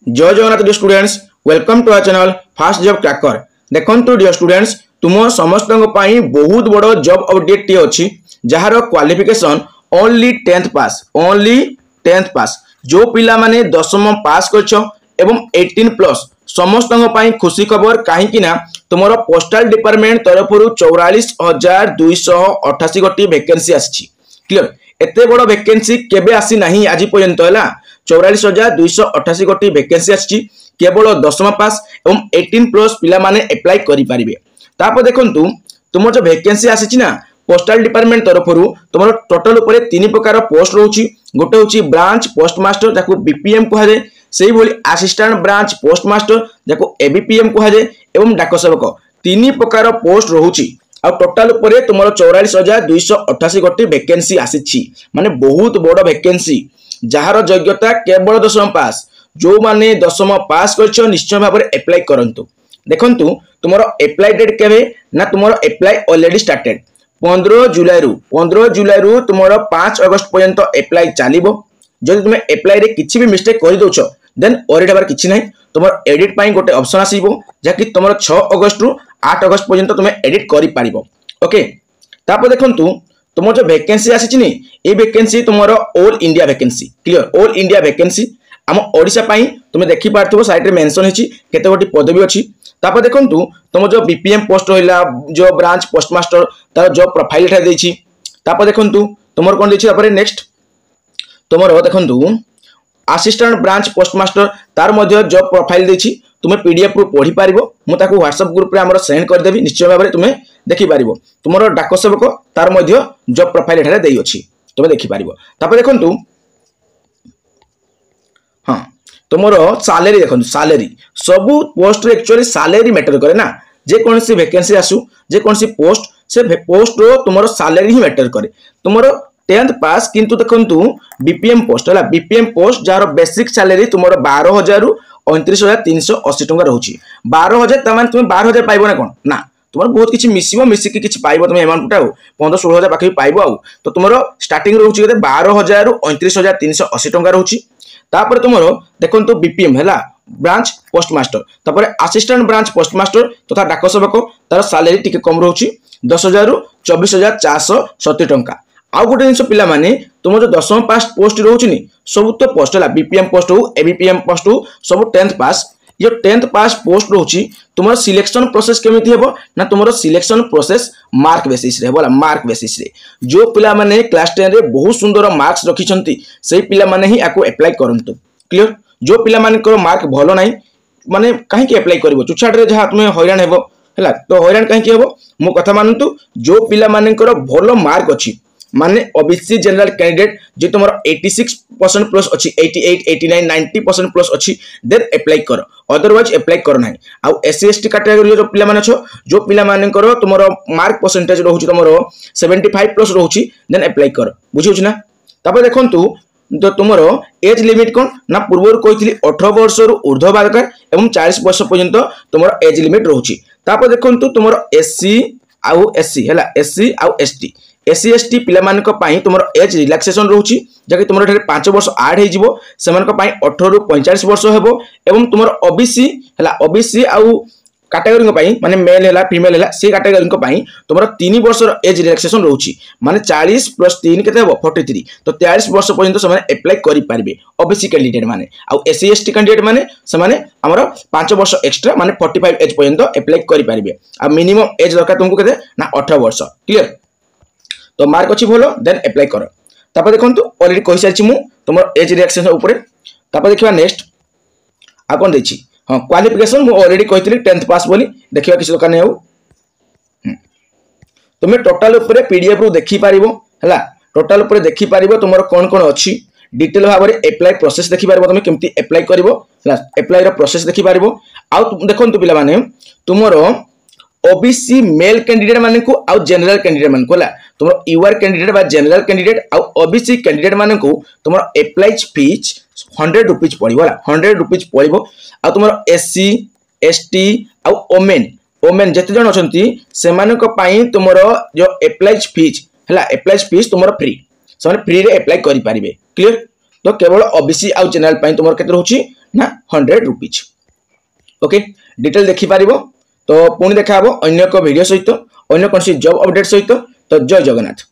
जय Jagannath dear students, welcome to our channel fast job cracker. देखंतु dear students, तुम समस्त बहुत बड़ जॉब अपडेट टी अच्छी जार क्वालिफिकेशन ओनली 10th पास। जो पिला माने 10th पास कर 18+ समस्त खुशी खबर कहीं तुम पोस्टाल डिपार्टमेंट तरफ 44,288 गोटी वैकेंसी आसी। क्लियर, एते बड़ वैकेंसी केबे आसी नहीं आज पर्यंत है। 44,288 गोटी वैकेंसी आसी केवल 10th पास और 18+ पिला माने अप्लाई करि परिबे। तापर देखंतु तुम जो वैकेंसी आसी ना पोस्टाल डिपार्टमेंट तरफ तुम टोटल ऊपर 3 प्रकार पोस्ट रोची। गोटे होची ब्रांच पोस्टमास्टर जाको बीपीएम कहा जाए, सेही भली असिस्टेंट ब्रांच पोस्टमास्टर जाको एबीपीएम कहा जाए एवं डाक सेवक 3 प्रकार पोस्ट रोची। आ टोटाल ऊपर तुम 44,288 गोटी वैकेंसी आसी माने बहुत बड़ वैकेंसी जार योग्यता केवल 10th पास। जो माने 10th पास कर निश्चय भाव में अप्लाई करंतु। देखंतु तुमरो अप्लाई डेट केबे ना तुमरो अप्लाई ऑलरेडी स्टार्टेड 15 जुलाई रु तुमरो 5 अगस्त पर्यंत अप्लाई चलिबो। जदि तुम अप्लाई रे किछि भी मिस्टेक करि दोछ देन ऑडिट हबार किछि नै। तुमरो एडिट पई गोटे ऑप्शन आसीबो जाकि तुमरो 6 अगस्त रु 8 अगस्त पर्यंत तुम एडिट करि पारिबो। ओके, तापर देखंतु तुम जो वैकेंसी आसी नी ए वैकेंसी तुमरो all India vacancy. Clear, all India vacancy आम ओडिशा पई तुम देखि पारथबो साइड रे मेंशन हिची केते गोटी पदवी अछि। तापर देखंतु तुम जो बीपीएम पोस्ट होइला जो ब्रांच पोस्टमास्टर तार जॉब प्रोफाइल एठा देछि। तापर देखंतु तुमर कोन देछि तापर नेक्स्ट तुमरो देखंतु असिस्टेंट ब्रांच पोस्टमास्टर तार मध्य जॉब प्रोफाइल देछि। तुम पीडीएफ रु पढ़ी पारिबो, मु ताको व्हाट्सएप ग्रुप रे हमर सेंड कर देबी। निश्चय भाबरे तुम देखि पारिबो तुमरो डाक सेवक तार मध्य जॉब प्रोफाइल एठा देइ अछि, तुम देखि पारिबो। तापर देखंतु हाँ तुमरो सैलरी देखो, सैलरी सबू पोस्ट रे एक्चुअली सैलरी मैटर करे ना। जे कौन सी वैकेंसी आसु जे कौन सी पोस्ट से पोस्ट रो तुमरो सैलरी ही मैटर करे। तुमरो 10th पास किंतु देखंतु बीपीएम पोस्ट है, बीपीएम पोस्ट जार बेसिक सैलरी तुमरो 12,000 रु 29,380 टंका रहउची। 12,000 त माने तुम 12,000 पाइबो ना कोन ना, तुमरो बहुत किछि मिसिबो, मिसिकी किछि पाइबो तुम अमाउंट टाउ 15-16,000 पाखि पाइबो। आ तो तुमरो स्टार्टिंग रहउची केते 12,000 रु 29,380 टंका रहउची। तापर तुमरो देखंतु बीपीएम हैला ब्रांच पोस्टमास्टर, तापर असिस्टेंट ब्रांच पोस्टमास्टर तथा डाक सेवक तार सैलरी टिके कम रहउची 10,000 रु 24,470 टंका। आउ गोटे जिनस पिला माने तुम जो 10th पास पोस्ट रहउची नी सब तो पोस्ट हैला बीपीएम पोस्ट हो एबीपीएम पोस्ट हो सब 10th पास। ये 10th पास पोस्ट रहउची तुमरो सिलेक्शन प्रोसेस केमिति हेबो ना तुमरो सिलेक्शन प्रोसेस मार्क बेसिस रे हेबोला। मार्क बेसिस रे जो पिला माने क्लास 10 रे बहुत सुंदर मार्क्स रखिछंती सेही पिला माने ही आको अप्लाई करंतु। क्लियर, जो पिला माने को मार्क भलो नाही माने काहे के अप्लाई करबो चुछाड रे जहा तुमे हैरान हेबो हैला। तो हैरान काहे के हेबो मु कथा मानंतु। जो पिला माने को भलो मार्क अछि माने ओबीसी जनरल कैंडिडेट जे तुमरो 86% प्लस अछि 88 89 90% प्लस अछि देन अप्लाई कर, अदरवाइज अप्लाई कर नाही। आ एससी एसटी कैटेगरी जो पिला माने छ जो पिला माने को तुमरो मार्क परसेंटेज रहउछि तुमरो 75 प्लस रहउछि देन अप्लाई कर, बुझिउछि ना। तापर देखंतु तो तुमरो एज लिमिट कोन ना पूर्व कहितली 18 वर्ष रु ऊर्ध्व बालक एवं 40 वर्ष पर्यंत तुमरो एज लिमिट रहउछि। तापर देखंतु तुमरो एससी आउ एससी हैला एससी आउ एसटी एससी एसटी पिला मानक पई तुमरो एज रिलैक्सेशन रहउछि जकि तुमरो ठेरे 5 वर्ष ऐड हे जिवो सेमानक पई 18 रु 45 वर्ष हेबो। एवं तुमरो ओबीसी हैला ओबीसी आउ कैटेगरी पई माने मेल हैला फीमेल हैला से कैटेगरी पई तुमरो 3 वर्ष एज रिलैक्सेशन रहउछि माने 40 + 3 केते हेबो 43। तो 43 वर्ष पर्यंत से माने अप्लाई करि पारबे ओबीसी कैंडिडेट माने। आउ एससी एसटी कैंडिडेट माने से माने हमरो 5 वर्ष एक्स्ट्रा माने 45 एज पर्यंत अप्लाई करि पारबे। आ मिनिमम एज दरकार तुमको केते ना 18 वर्ष। क्लियर, तो मार्क अच्छी भलो देन अप्लाई कर। तापर देखंतु ऑलरेडी कहि सारछि मु तुम एज रिएक्शन ऊपर। तापर देखिबा नेक्स्ट आ कोन देछि हां क्वालिफिकेशन मु ऑलरेडी कहितली 10th पास बोली देखिबा किछ दरकार नै हो। तुम टोटल ऊपर पीडीएफ रु देखि पारिबो हैला। टोटल ऊपर देखि पारिबो तुमरो कोन कोन अछि डिटेल भाबरे अप्लाई प्रोसेस देखि पारिबो तुम केमति अप्लाई करिवो हैला। अप्लाई रो प्रोसेस देखि पारिबो। आ देखंतु पिला माने तुमरो ओबीसी मेल कैंडिडेट माने को आउ जनरल कैंडिडेट माने को ला तुम यूआर कैंडिडेट बा जनरल कैंडिडेट आउ ओबीसी कैंडिडेट माने को तुम अप्लाई फीस 100 रुपीज पड़िबो ला 100 रुपीज पड़िबो। आ तुम एससी एसटी आउ ओमेन जते जण अछंती से मानक पई तुमरो जो अप्लाई फीस हैला अप्लाई फीस तुमरो फ्री से फ्री रे अप्लाई करि पारिबे। क्लियर, तो केवल ओबीसी आउ जनरल पई तुमरो केते रहउची ना 100 रुपीज। ओके डिटेल देखिपार तो पुणी देखा अन्य एक वीडियो सहित अन्य कौन जॉब अपडेट सहित। तो जय जगन्नाथ।